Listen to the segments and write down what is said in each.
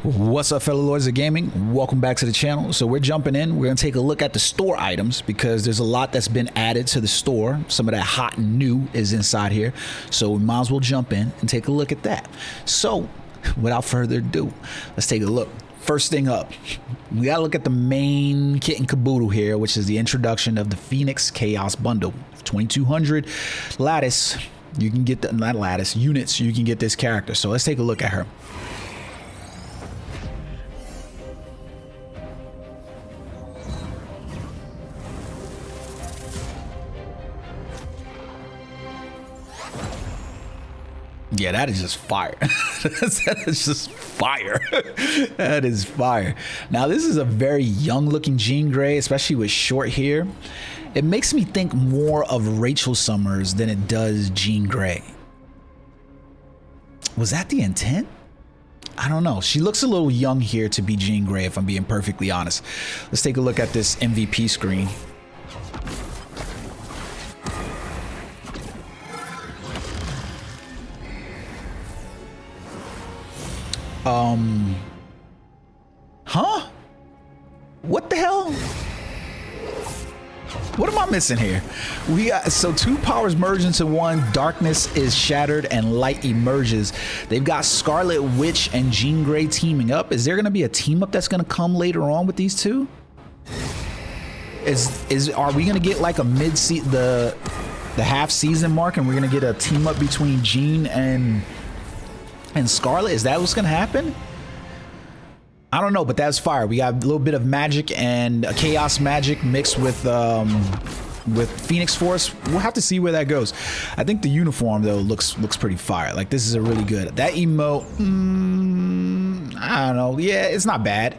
What's up, fellow lords of gaming? Welcome back to the channel. So we're jumping in. We're gonna take a look at the store items because there's a lot that's been added to the store. Some of that hot and new is inside here, so we might as well jump in and take a look at that. So without further ado, let's take a look. First thing up, we gotta look at the main kit and caboodle here, which is the introduction of the Phoenix Chaos Bundle. 2200 lattice, you can get the, not lattice, units, you can get this character. So let's take a look at her. Yeah, that is just fire. That is just fire. That is fire. Now, this is a very young looking Jean Grey, especially with short hair. It makes me think more of Rachel Summers than it does Jean Grey. Was that the intent? I don't know. She looks a little young here to be Jean Grey, if I'm being perfectly honest. Let's take a look at this MVP screen. Huh? What the hell? What am I missing here? We got, so two powers merge into one, darkness is shattered and light emerges. They've got Scarlet Witch and Jean Grey teaming up. Is there gonna be a team up that's gonna come later on with these two? Are we gonna get like a mid-season, the half season mark, and we're gonna get a team up between Jean and Scarlet? Is that what's gonna happen? I don't know, but that's fire. We got a little bit of magic and chaos magic mixed with Phoenix Force. We'll have to see where that goes. I think the uniform though looks pretty fire. Like, this is a really good. That emote, I don't know. Yeah, it's not bad.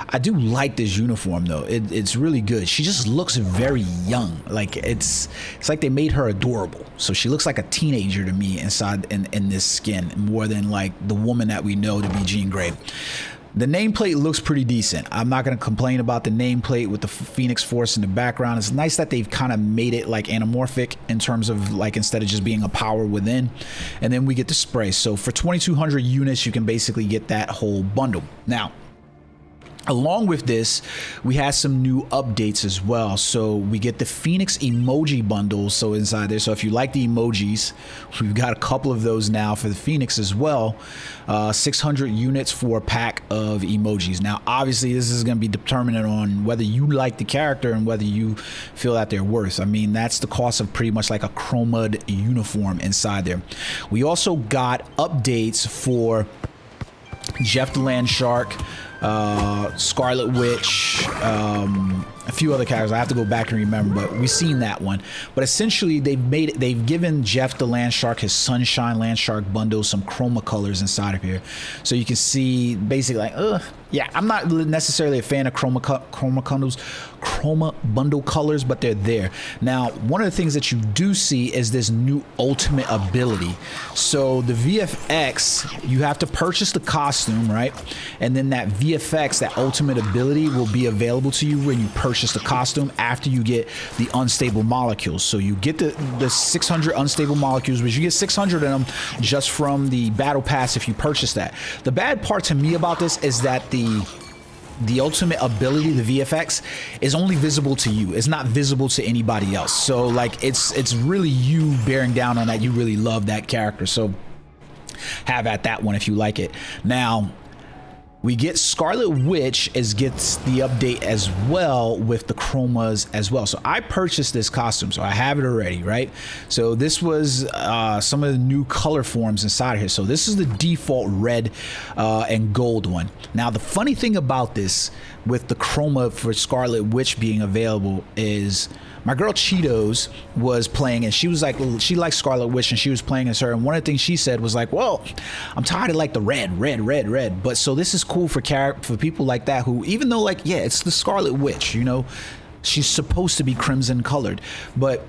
I do like this uniform though. It's really good. She just looks very young. Like, it's like they made her adorable. So she looks like a teenager to me inside in this skin, more than like the woman that we know to be Jean Grey. The nameplate looks pretty decent. I'm not going to complain about the nameplate with the Phoenix Force in the background. It's nice that they've kind of made it like anamorphic in terms of like, instead of just being a power within. And then we get the spray. So for 2200 units, you can basically get that whole bundle. Now, along with this, we had some new updates as well. So we get the Phoenix emoji bundle. So inside there, so if you like the emojis, we've got a couple of those now for the Phoenix as well. 600 units for a pack of emojis. Now, obviously, this is going to be determinant on whether you like the character and whether you feel that they're worth. I mean, that's the cost of pretty much like a chromed uniform inside there. We also got updates for Jeff the Land Shark, Scarlet Witch, a few other characters. I have to go back and remember, but we've seen that one. But essentially, they've given Jeff the Land Shark his Sunshine Land Shark bundle, some chroma colors inside of here, so you can see basically like, yeah, I'm not necessarily a fan of chroma bundle colors, but they're there. Now, one of the things that you do see is this new ultimate ability. So the VFX, you have to purchase the costume, right? And then that VFX, that ultimate ability, will be available to you when you purchase the costume after you get the unstable molecules. So you get the 600 unstable molecules, which you get 600 of them just from the battle pass if you purchase that. The bad part to me about this is that the ultimate ability, the VFX, is only visible to you. It's not visible to anybody else. So like, it's really you bearing down on that. You really love that character, so have at that one if you like it. Now, we get Scarlet Witch gets the update as well with the chromas as well. So I purchased this costume, so I have it already, right? So this was some of the new color forms inside here. So this is the default red and gold one. Now, the funny thing about this with the chroma for Scarlet Witch being available is my girl Cheetos was playing, and she was like, she likes Scarlet Witch, and she was playing as her. And one of the things she said was like, well, I'm tired of like the red. But so this is cool for people like that who, even though like, yeah, it's the Scarlet Witch, you know, she's supposed to be crimson colored, but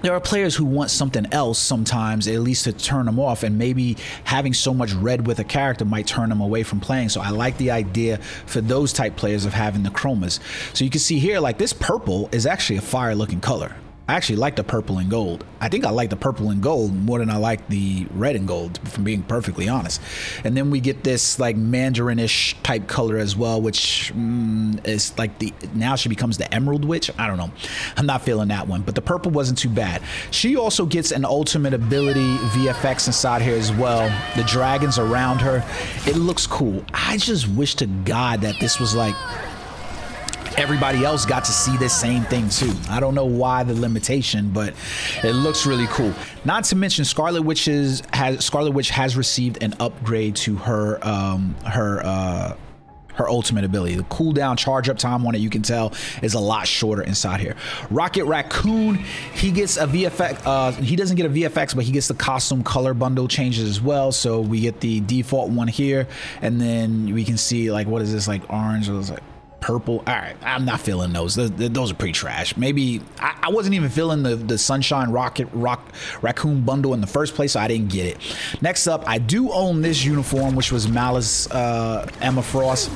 there are players who want something else sometimes, at least to turn them off, and maybe having so much red with a character might turn them away from playing. So I like the idea for those type players of having the chromas. So you can see here, like, this purple is actually a fire looking color. I actually like the purple and gold. I think I like the purple and gold more than I like the red and gold, if I'm being perfectly honest. And then we get this like mandarinish type color as well, which is like now she becomes the emerald witch. I don't know. I'm not feeling that one, but the purple wasn't too bad. She also gets an ultimate ability VFX inside here as well. The dragons around her. It looks cool. I just wish to God that this was like everybody else got to see this same thing too. I don't know why the limitation, but it looks really cool. Not to mention Scarlet Witch has received an upgrade to her her ultimate ability. The cooldown charge up time on it, you can tell, is a lot shorter inside here. Rocket Raccoon, he gets a VFX. He doesn't get a VFX, but he gets the costume color bundle changes as well. So we get the default one here, and then we can see like, what is this, like orange? Or like purple. All right, I'm not feeling those. Those are pretty trash. Maybe I wasn't even feeling the Sunshine Raccoon bundle in the first place, so I didn't get it. Next up, I do own this uniform, which was Malice Emma Frost.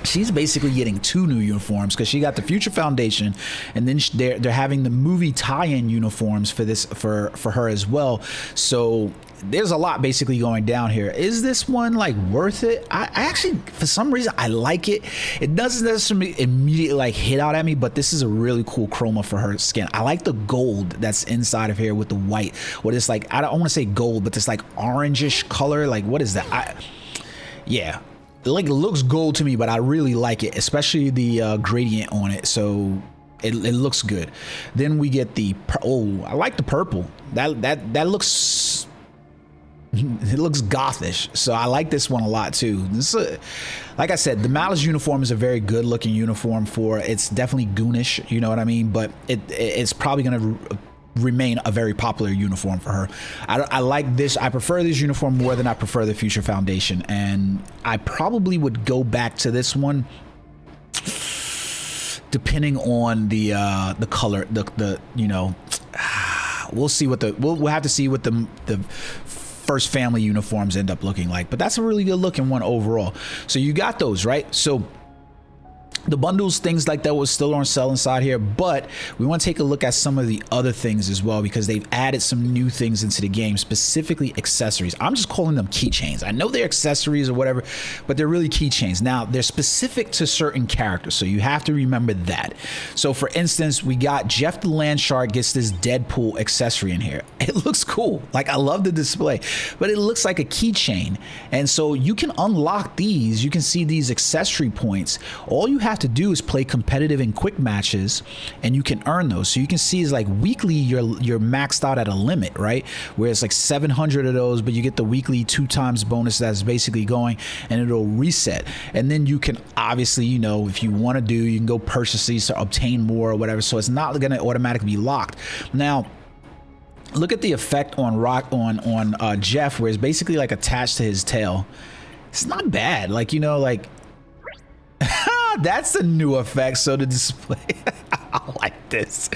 She's basically getting two new uniforms because she got the Future Foundation, and then they're having the movie tie-in uniforms for this for her as well. So there's a lot basically going down here. Is this one like worth it? I actually, for some reason, I like it. It doesn't necessarily immediately like hit out at me, but this is a really cool chroma for her skin. I like the gold that's inside of here with the white. What is like, I don't want to say gold, but this like orangish color. Like, what is that? Yeah. Like, it looks gold to me, but I really like it, especially the gradient on it. So it looks good. Then we get the I like the purple. That looks it looks gothish. So I like this one a lot too. Like I said, the Malice uniform is a very good looking uniform for. It's definitely goonish, you know what I mean? But it's probably gonna remain a very popular uniform for her. I like this. I prefer this uniform more than I prefer the Future Foundation, and I probably would go back to this one depending on the color, the you know, we'll see what we'll have to see what the first family uniforms end up looking like. But that's a really good looking one overall. So you got those, right? So the bundles, things like that, was still on sale inside here, but we want to take a look at some of the other things as well, because they've added some new things into the game, specifically accessories. I'm just calling them keychains. I know they're accessories or whatever, but they're really keychains. Now, they're specific to certain characters, so you have to remember that. So for instance, we got Jeff the Land Shark gets this Deadpool accessory in here. It looks cool. Like, I love the display, but it looks like a keychain. And so you can unlock these. You can see these accessory points. All you have to do is play competitive and quick matches, and you can earn those. So you can see is like weekly you're maxed out at a limit, right? Where it's like 700 of those, but you get the weekly 2 times bonus that's basically going, and it'll reset. And then you can obviously, you know, if you want to do, you can go purchase these to obtain more or whatever. So it's not going to automatically be locked. Now, look at the effect on Jeff, where it's basically like attached to his tail. It's not bad. Like, you know, like that's a new effect. So the display, I like this.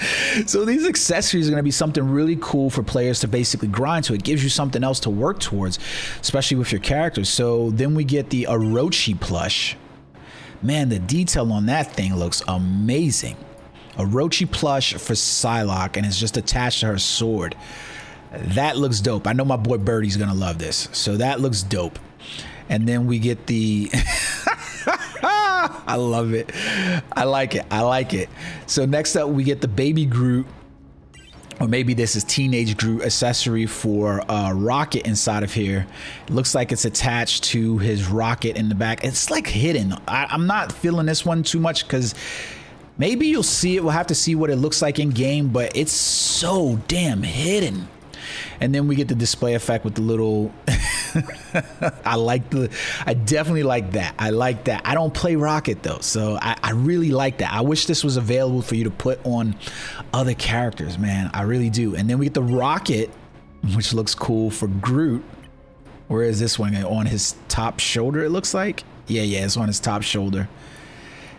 So these accessories are going to be something really cool for players to basically grind to. It gives you something else to work towards, especially with your characters. So then we get the Orochi plush. Man, the detail on that thing looks amazing. Orochi plush for Psylocke, and it's just attached to her sword. That looks dope. I know my boy Birdie's going to love this. So that looks dope. And then we get the I love it. I like it. I like it. So next up, we get the Baby Groot, or maybe this is Teenage Groot accessory for Rocket inside of here. It looks like it's attached to his rocket in the back. It's like hidden. I'm not feeling this one too much because maybe you'll see it. We'll have to see what it looks like in game, but it's so damn hidden. And then we get the display effect with the little I definitely like that. I like that. I don't play Rocket though, so I really like that. I wish this was available for you to put on other characters, man. I really do. And then we get the Rocket, which looks cool for Groot. Where is this one? On his top shoulder, it looks like. Yeah, it's on his top shoulder.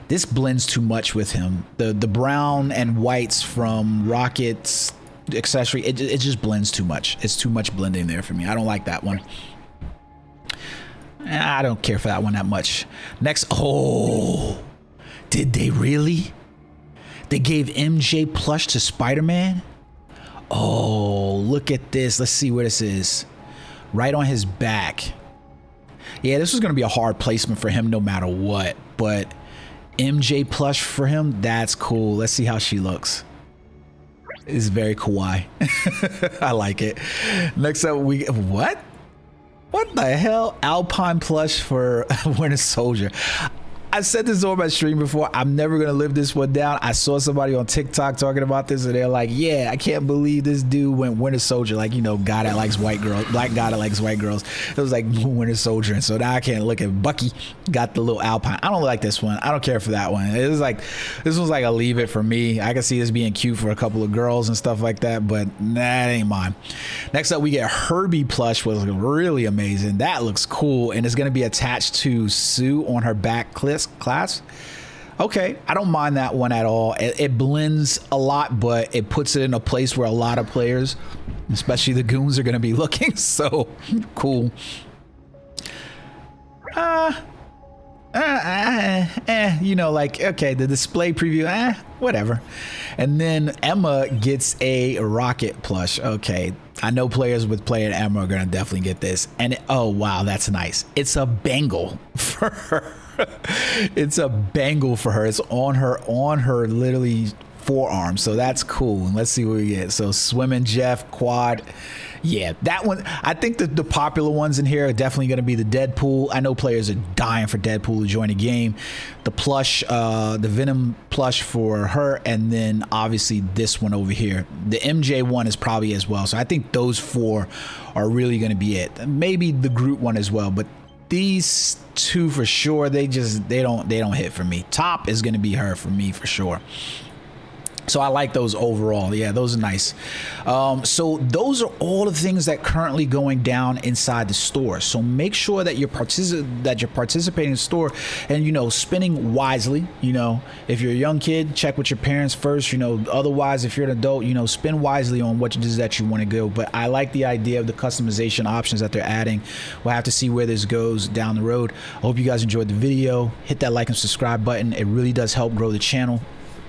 This blends too much with him. The brown and whites from Rocket's accessory, it just blends too much. It's too much blending there for me. I don't like that one. I don't care for that one that much. Next, oh, did they really? They gave MJ plush to Spider-Man. Oh, look at this. Let's see where this is. Right on his back. Yeah, this was going to be a hard placement for him no matter what. But MJ plush for him, that's cool. Let's see how she looks. It's very kawaii. I like it. Next up, what the hell? Alpine plush for Winter Soldier. I said this on my stream before. I'm never gonna live this one down. I saw somebody on TikTok talking about this, and they're like, "Yeah, I can't believe this dude went Winter Soldier." Like, you know, guy that likes white girls, black guy that likes white girls. It was like Winter Soldier, and so now I can't look at Bucky. Got the little Alpine. I don't like this one. I don't care for that one. It was like, this was like a leave it for me. I can see this being cute for a couple of girls and stuff like that, but that ain't mine. Next up, we get Herbie plush, was really amazing. That looks cool, and it's gonna be attached to Sue on her back class. Okay, I don't mind that one at all. It blends a lot, but it puts it in a place where a lot of players, especially the goons, are going to be looking. So cool. You know, like, okay, the display preview, whatever. And then Emma gets a rocket plush. Okay, I know players with playing Emma are gonna definitely get this. And oh wow, that's nice. It's a bangle for her. It's a bangle for her. It's on her literally forearm. So that's cool. And let's see what we get. So Swimming Jeff, quad. Yeah, that one. I think the popular ones in here are definitely going to be the Deadpool. I know players are dying for Deadpool to join the game. The plush, the Venom plush for her, and then obviously this one over here. The MJ one is probably as well. So I think those four are really going to be it. Maybe the Groot one as well, but these two for sure. They don't hit for me. Top is going to be her for me for sure. So I like those overall. Yeah, those are nice. So those are all the things that currently going down inside the store. So make sure that you're participating in the store and, you know, spending wisely. You know, if you're a young kid, check with your parents first. You know, otherwise, if you're an adult, you know, spend wisely on what it is that you want to go. But I like the idea of the customization options that they're adding. We'll have to see where this goes down the road. I hope you guys enjoyed the video. Hit that like and subscribe button. It really does help grow the channel.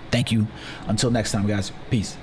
Thank you. Until next time, guys. Peace.